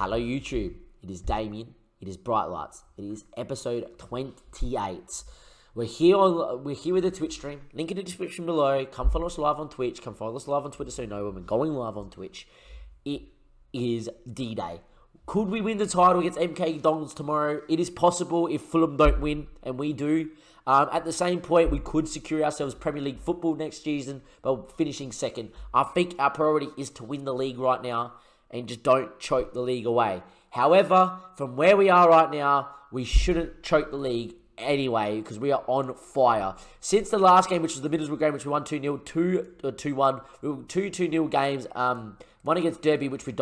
Hello YouTube, it is Damien, it is Bright Lights, it is episode 28. We're here with the Twitch stream, link in the description below. Come follow us live on Twitch, come follow us live on Twitter so you know when we're going live on Twitch. It is D-Day. Could we win the title against MK Dons tomorrow? It is possible if Fulham don't win, and we do. At the same point, we could secure ourselves Premier League football next season by finishing second. I think our priority is to win the league right now and just don't choke the league away. However, from where we are right now, we shouldn't choke the league anyway because we are on fire. Since the last game, which was the Middlesbrough game, which we won 2-0, 2-1, we were 2-2-0 games. One against Derby, which we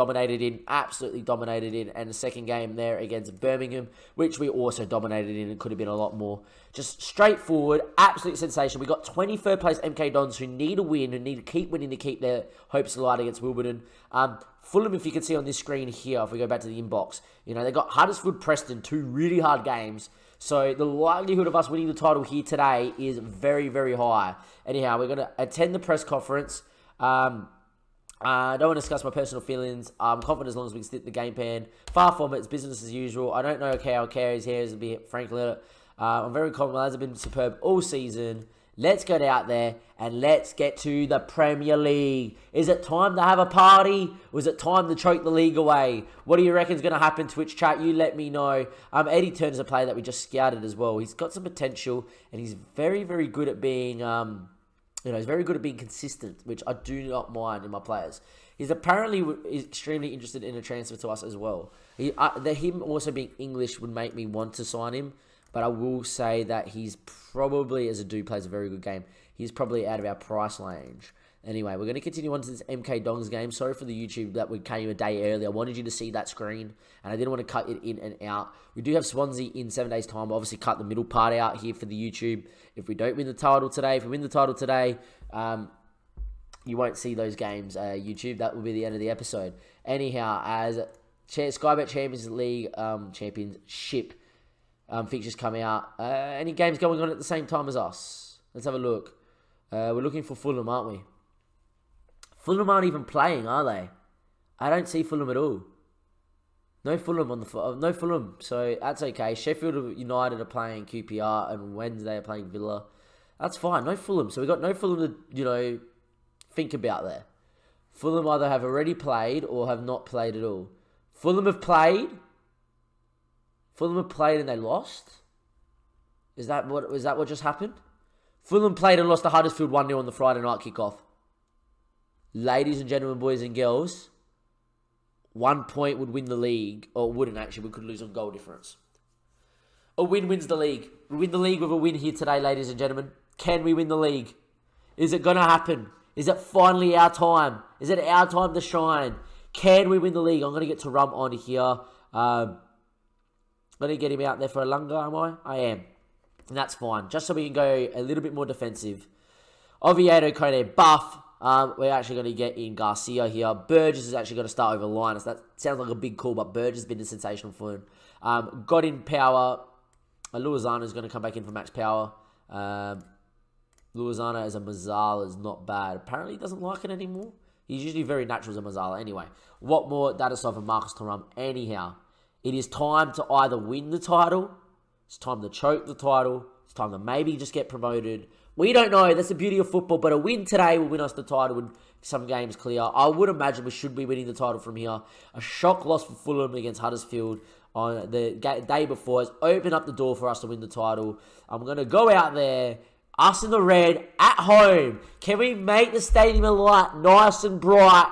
absolutely dominated in, and the second game there against Birmingham, which we also dominated in and could have been a lot more. Just straightforward, absolute sensation. We got 23rd place MK Dons who need a win, who need to keep winning to keep their hopes alive against Wimbledon. Fulham, if you can see on this screen here, if we go back to the inbox, they got Huddersfield, Preston, two really hard games. So the likelihood of us winning the title here today is very, very high. Anyhow, we're going to attend the press conference. I don't want to discuss my personal feelings. I'm confident as long as we can stick the game plan. Far from it, it's business as usual. I don't know how Carey's hair is, to be frankly. I'm very confident. The lads have been superb all season. Let's get out there and let's get to the Premier League. Is it time to have a party? Or is it time to choke the league away? What do you reckon is going to happen, Twitch chat? You let me know. Eddie Turner's a player that we just scouted as well. He's got some potential and he's very, very good at being... he's very good at being consistent, which I do not mind in my players. He's apparently extremely interested in a transfer to us as well. Him also being English would make me want to sign him, but I will say that he's probably, as a dude, plays a very good game. He's probably out of our price range. Anyway, we're going to continue on to this MK Dons game. Sorry for the YouTube that we came a day early. I wanted you to see that screen, and I didn't want to cut it in and out. We do have Swansea in 7 days' time. We'll obviously cut the middle part out here for the YouTube. If we don't win the title today, if we win the title today, you won't see those games, YouTube. That will be the end of the episode. Anyhow, as Sky Bet Champions League Championship fixtures come out, any games going on at the same time as us? Let's have a look. We're looking for Fulham, aren't we? Fulham aren't even playing, are they? I don't see Fulham at all. No Fulham no Fulham, so that's okay. Sheffield United are playing QPR, and Wednesday are playing Villa. That's fine. No Fulham, so we got no Fulham to think about there. Fulham either have already played or have not played at all. Fulham have played. Fulham have played and they lost. Is that what just happened? Fulham played and lost to Huddersfield 1-0 on the Friday night kickoff. Ladies and gentlemen, boys and girls, 1 point would win the league, or wouldn't actually. We could lose on goal difference. A win wins the league. We win the league with a win here today, ladies and gentlemen. Can we win the league? Is it going to happen? Is it finally our time? Is it our time to shine? Can we win the league? I'm going to get to Rum on here. I'm going to get him out there for a longer, am I? I am. And that's fine. Just so we can go a little bit more defensive. Oviedo, Kone, Buff. We're actually going to get in Garcia here. Burgess is actually going to start over Linus. That sounds like a big call, but Burgess has been a sensational for him. Got in Power. Luazana is going to come back in for Max Power. Luazana as a Mazzala is not bad. Apparently he doesn't like it anymore. He's usually very natural as a Mazzala. Anyway, Watmore, Dadasov, and Marcus Thuram. Anyhow, it is time to either win the title. It's time to choke the title. It's time to maybe just get promoted. We don't know. That's the beauty of football. But a win today will win us the title with some games clear. I would imagine we should be winning the title from here. A shock loss for Fulham against Huddersfield on the day before has opened up the door for us to win the title. I'm going to go out there, us in the red, at home. Can we make the stadium alight nice and bright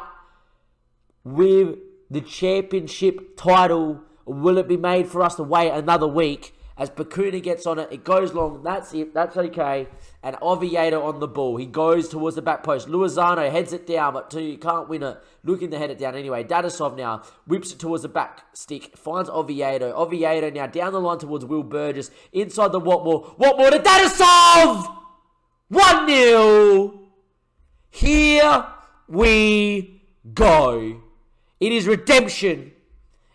with the championship title? Or will it be made for us to wait another week? As Bakuna gets on it, it goes long. That's it. That's okay. And Oviedo on the ball. He goes towards the back post. Luazano heads it down, but you can't win it. Looking to head it down anyway. Dadasov now whips it towards the back stick. Finds Oviedo. Oviedo now down the line towards Will Burgess. Inside the Watmore. Watmore to Dadasov! 1-0. Here we go. It is redemption.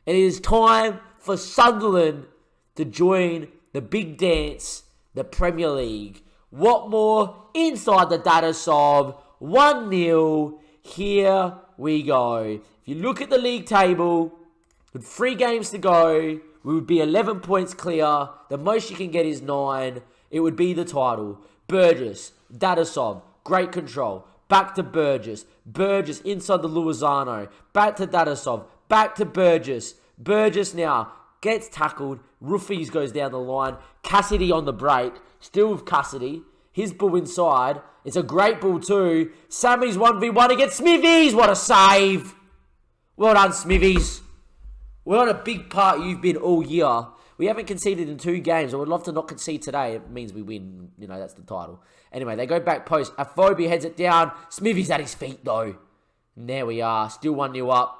And it is time for Sunderland to join the big dance, the Premier League. Watmore inside the Dadasov. 1-0. Here we go. If you look at the league table, With 3 games to go, we would be 11 points clear. The most you can get is 9. It would be the title. Burgess, Dadasov, great control. Back to Burgess. Burgess inside the Luisano. Back to Dadasov. Back to Burgess. Burgess now gets tackled. Roofies goes down the line. Cassidy on the break. Still with Cassidy. His ball inside. It's a great ball too. Sammy's 1v1 against Smithies. What a save. Well done, Smithies. We're on a big part you've been all year. We haven't conceded in 2 games. I would love to not concede today. It means we win. You know, that's the title. Anyway, they go back post. Aphobia heads it down. Smithy's at his feet, though. And there we are. Still 1-0 up.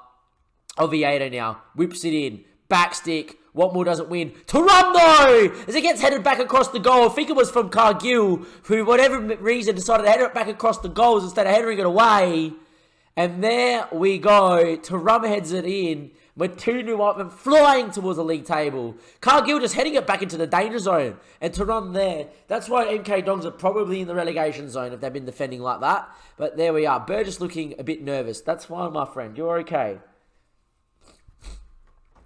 Oviedo now. Whips it in. Backstick. Watmore doesn't win. Tarum, though! As it gets headed back across the goal. I think it was from Cargill, who, for whatever reason, decided to head it back across the goals instead of heading it away. And there we go. Tarum heads it in. We're 2-0 up and flying towards the league table. Cargill just heading it back into the danger zone. And to run there. That's why MK Dons are probably in the relegation zone if they've been defending like that. But there we are. Burgess looking a bit nervous. That's fine, my friend. You're okay.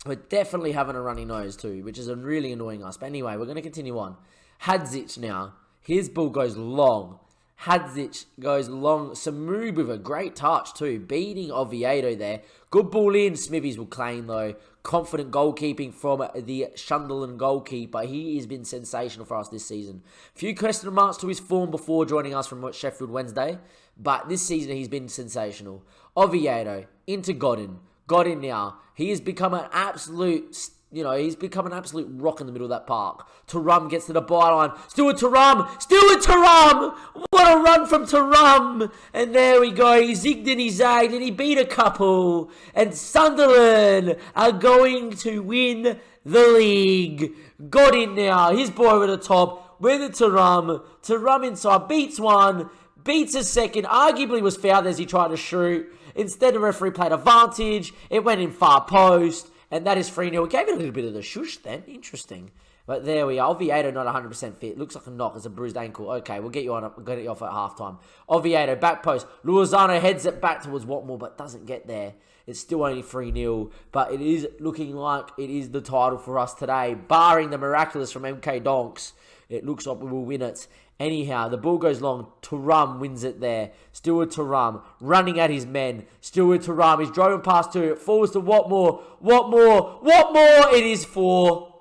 We're definitely having a runny nose too, which is really annoying us. But anyway, we're going to continue on. Hadzic now. His ball goes long. Hadzic goes long. Samud with a great touch too. Beating Oviedo there. Good ball in. Smithies will claim though. Confident goalkeeping from the Sunderland goalkeeper. He has been sensational for us this season. Few question marks to his form before joining us from Sheffield Wednesday. But this season he's been sensational. Oviedo into Godin. Godin now. He has become an absolute... he's become an absolute rock in the middle of that park. Tarum gets to the byline. Still with Tarum. Still with Tarum. What a run from Tarum. And there we go. He zigged and he zagged and he beat a couple. And Sunderland are going to win the league. Got in now. His boy over the top. With the Tarum. Tarum inside. Beats one. Beats a second. Arguably was fouled as he tried to shoot. Instead, the referee played advantage. It went in far post. And that is 3-0. It gave it a little bit of the shush then. Interesting. But there we are. Oviedo not 100% fit. Looks like a knock. It's a bruised ankle. Okay, we'll get you on. We'll get you off at halftime. Oviedo, back post. Luisano heads it back towards Watmore, but doesn't get there. It's still only 3-0. But it is looking like it is the title for us today. Barring the miraculous from MK Donks, it looks like we will win it. Anyhow, the ball goes long. Tarum wins it there. Still with Tarum. Running at his men. Still with Tarum. He's driving past 2. It falls to Watmore. Watmore. It is 4.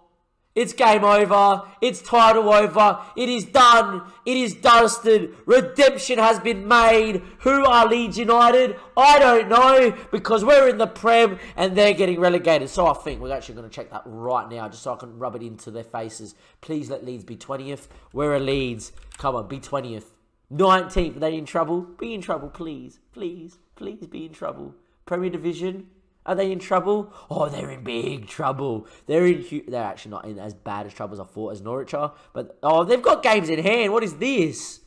It's game over. It's title over. It is done. It is dusted. Redemption has been made. Who are Leeds United? I don't know, because we're in the Prem and they're getting relegated. So I think we're actually going to check that right now just so I can rub it into their faces. Please let Leeds be 20th. We're a Leeds. Come on, be 20th. 19th. Are they in trouble? Be in trouble, please. Please be in trouble. Premier Division. Are they in trouble? Oh, they're in big trouble. They're actually not in as bad as trouble as I thought as Norwich are. But, they've got games in hand. What is this?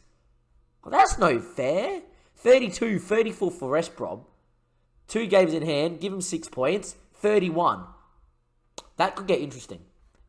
Well, that's no fair. 32, 34 for West Brom. 2 games in hand. Give them 6 points. 31. That could get interesting.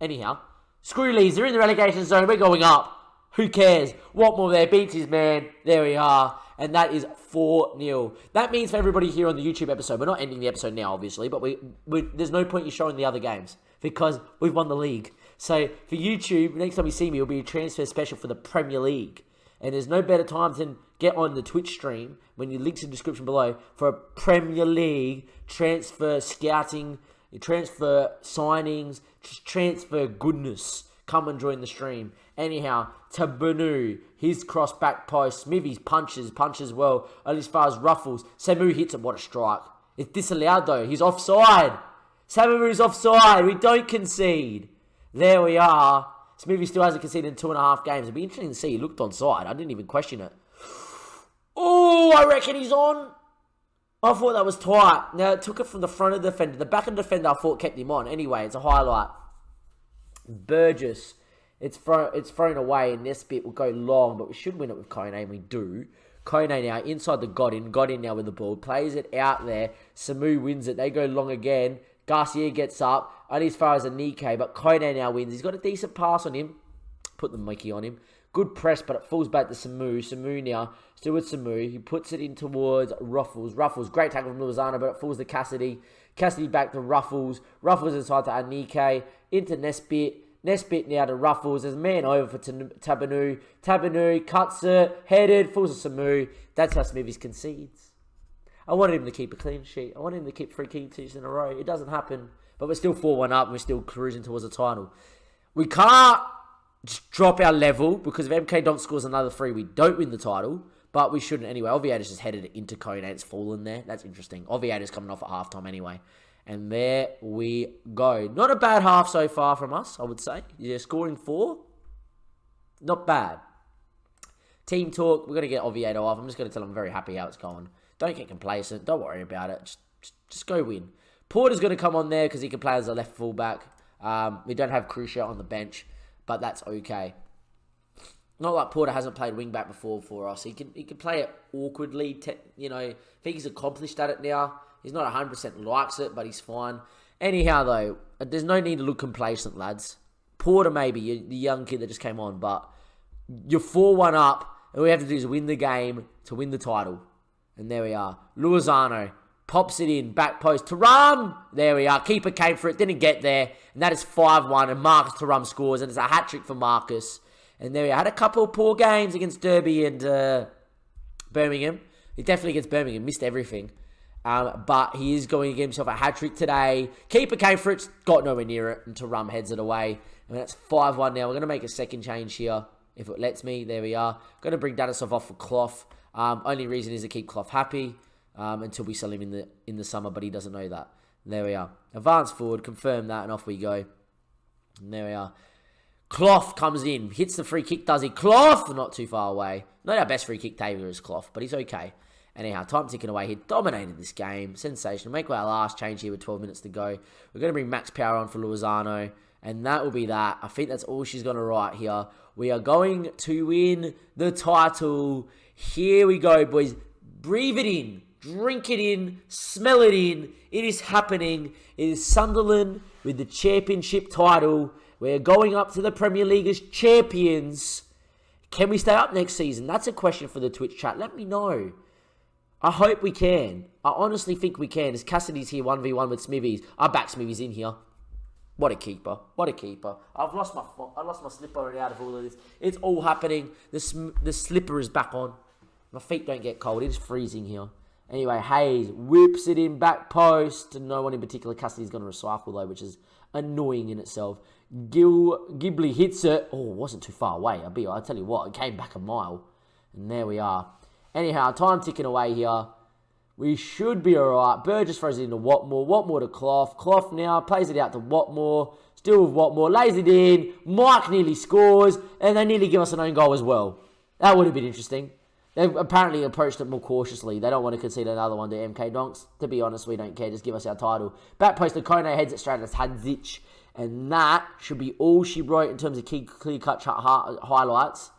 Anyhow, screw Leeds. They're in the relegation zone. We're going up. Who cares? Watmore there beats his man. There we are. And that is 4-0. That means for everybody here on the YouTube episode, we're not ending the episode now, obviously, but there's no point in showing the other games because we've won the league. So for YouTube, next time you see me, it'll be a transfer special for the Premier League. And there's no better time than get on the Twitch stream, when you links in the description below, for a Premier League transfer scouting, transfer signings, transfer goodness. Come and join the stream. Anyhow, Tabunu, his cross back post. Smithies punches well. Only as far as Ruffles. Samu hits it. What a strike. It's disallowed though. He's offside. Samu's offside. We don't concede. There we are. Smithy still hasn't conceded in 2.5 games. It'd be interesting to see. He looked onside. I didn't even question it. Oh, I reckon he's on. I thought that was tight. Now, it took it from the front of the defender. The back of the defender, I thought, kept him on. Anyway, it's a highlight. Burgess. It's thrown away, and this bit will go long, but we should win it with Kone, and we do. Kone now inside the Godin now with the ball. Plays it out there. Samu wins it. They go long again. Garcia gets up. Only as far as Anike, but Kone now wins. He's got a decent pass on him. Put the Mickey on him. Good press, but it falls back to Samu. Samu now, still with Samu. He puts it in towards Ruffles. Ruffles, great tackle from Lozano, but it falls to Cassidy. Cassidy back to Ruffles. Ruffles inside to Anike. Into Nesbitt. Nesbitt now to Ruffles. There's a man over for Tabanu. Tabanu cuts it. Headed. Falls to Samu. That's how Smithies concedes. I wanted him to keep a clean sheet. I wanted him to keep 3 clean sheets in a row. It doesn't happen. But we're still 4-1 up. And we're still cruising towards the title. We can't just drop our level because if MK Donk scores another 3, we don't win the title. But we shouldn't anyway. Oviedo's just headed into Kone. It's fallen there. That's interesting. Oviedo's coming off at halftime anyway. And there we go. Not a bad half so far from us, I would say. Yeah, scoring 4. Not bad. Team talk. We're going to get Oviedo off. I'm just going to tell them I'm very happy how it's going. Don't get complacent. Don't worry about it. Just go win. Porter's going to come on there because he can play as a left fullback. We don't have Crucial on the bench, but that's okay. Not like Porter hasn't played wing back before for us. He can play it awkwardly. I think he's accomplished at it now. He's not 100% likes it, but he's fine. Anyhow, though, there's no need to look complacent, lads. Porter, maybe, the young kid that just came on, but you're 4-1 up, and all we have to do is win the game to win the title. And there we are. Luazano pops it in, back post. Thuram! There we are. Keeper came for it, didn't get there. And that is 5-1, and Marcus Thuram scores, and it's a hat-trick for Marcus. And there we are. Had a couple of poor games against Derby and Birmingham. He definitely against Birmingham, missed everything. But he is going to give himself a hat-trick today. Keeper came for it, got nowhere near it, and Thuram heads it away. And that's 5-1 now. We're going to make a second change here, if it lets me. There we are. Going to bring Danisov off for Clough. Only reason is to keep Clough happy until we sell him in the summer, but he doesn't know that. There we are. Advance forward, confirm that, and off we go. And there we are. Clough comes in, hits the free kick, does he? Clough, not too far away. Not our best free kick taker is Clough, but he's okay. Anyhow, time ticking away here. Dominated this game. Sensational. Make our last change here with 12 minutes to go. We're going to bring Max Power on for Luazano, and that will be that. I think that's all she's going to write here. We are going to win the title. Here we go, boys. Breathe it in. Drink it in. Smell it in. It is happening. It is Sunderland with the championship title. We're going up to the Premier League as champions. Can we stay up next season? That's a question for the Twitch chat. Let me know. I hope we can. I honestly think we can. As Cassidy's here 1v1 with Smithies. I back Smithies in here. What a keeper. What a keeper. I lost my slipper out of all of this. It's all happening. The slipper is back on. My feet don't get cold. It is freezing here. Anyway, Hayes whips it in back post. No one in particular. Cassidy's going to recycle though, which is annoying in itself. Ghibli hits it. Oh, it wasn't too far away. I'll tell you what, it came back a mile. And there we are. Anyhow, time ticking away here. We should be alright. Burgess throws it into Watmore. Watmore to Clough. Clough now plays it out to Watmore. Still with Watmore. Lays it in. Mike nearly scores. And they nearly give us an own goal as well. That would have been interesting. They've apparently approached it more cautiously. They don't want to concede another one to MK Donks. To be honest, we don't care. Just give us our title. Back post to Kone, heads it straight at Hadzic. And that should be all she wrote in terms of clear-cut highlights.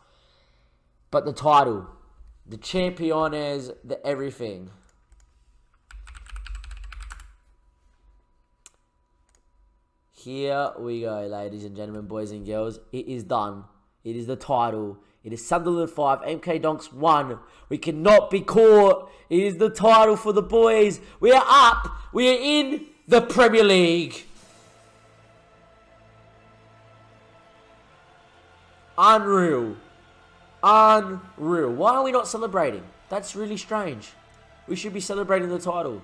But the title, the Championes, the everything. Here we go, ladies and gentlemen, boys and girls. It is done. It is the title. It is Sunderland 5, MK Donks 1. We cannot be caught. It is the title for the boys. We are up. We are in the Premier League. Unreal. Unreal. Why are we not celebrating? That's really strange. We should be celebrating the title.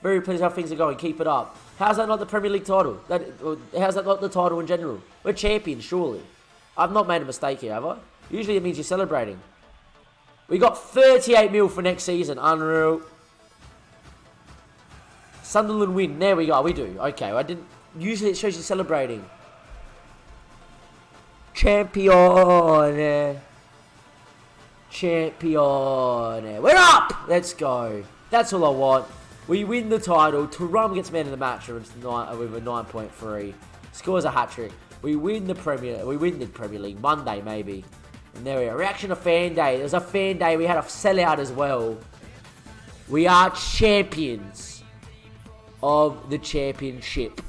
Very pleased how things are going. Keep it up. How's that not the Premier League title? How's that not the title in general? We're champions, surely. I've not made a mistake here, have I? Usually it means you're celebrating. We got 38 mil for next season. Unreal. Sunderland win. There we go. We do. Okay. I didn't. Usually it shows you celebrating. Champion. Champion. We're up. Let's go. That's all I want. We win the title. Thuram gets man of the match with a 9.3. Scores a hat-trick. We win the Premier League. Monday, maybe. And there we are. Reaction to fan day. There's a fan day. We had a sellout as well. We are champions of the championship.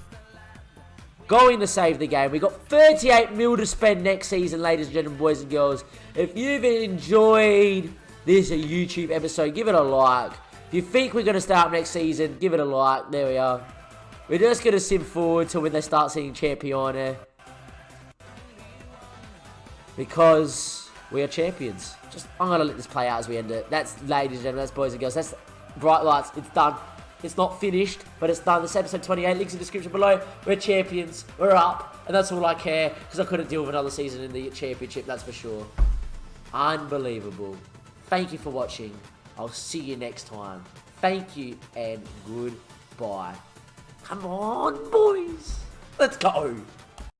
going to save the game. We got 38 mil to spend next season, ladies and gentlemen, boys and girls. If you've enjoyed this YouTube episode, give it a like. If you think we're going to start next season, give it a like. There we are. We're just going to sim forward to when they start seeing Champione. Because we are champions. I'm going to let this play out as we end it. That's, ladies and gentlemen, that's boys and girls. That's Bright Lights. It's done. It's not finished, but it's done. This episode 28. Links in the description below. We're champions. We're up. And that's all I care. Because I couldn't deal with another season in the championship. That's for sure. Unbelievable. Thank you for watching. I'll see you next time. Thank you and goodbye. Come on, boys. Let's go.